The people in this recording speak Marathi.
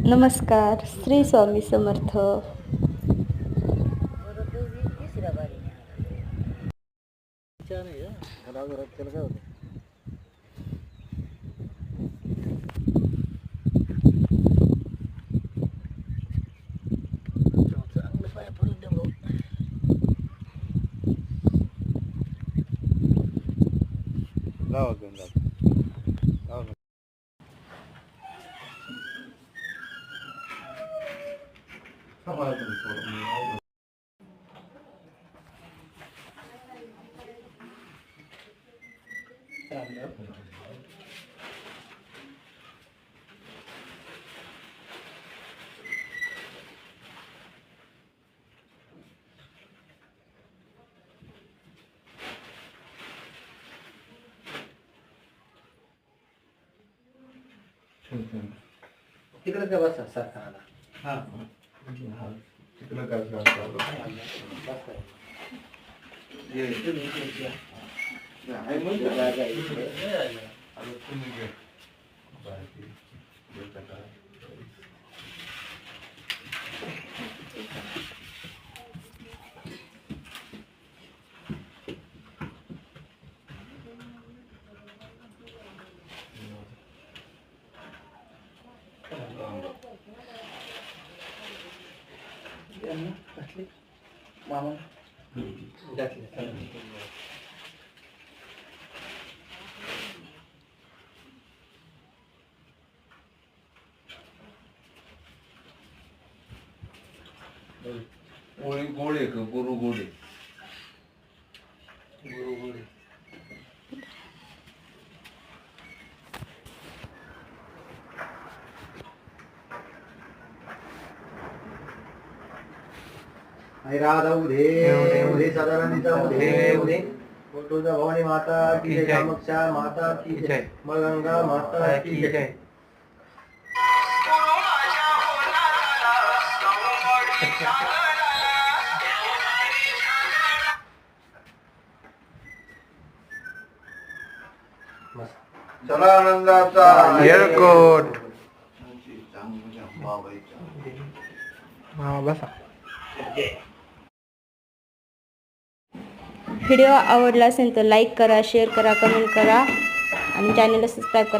नमस्कार, श्री स्वामी समर्थ. तिकडे का बसा सरकारला. तिकडं काय मामा घातले. गोळी गोळे का गुरु गोळे गुरुगुरी राधा उदे उदे सदानंदीचा उदे उदे तुळजा भवानी माता की जय, कामाक्षा माता की जय, गंगा माता की जय. चला आनंदाचा येळकोट. बसा. व्हिडिओ आवडला असेल तर लाईक करा, शेअर करा, कमेंट करा आणि चॅनलला सबस्क्राईब करा.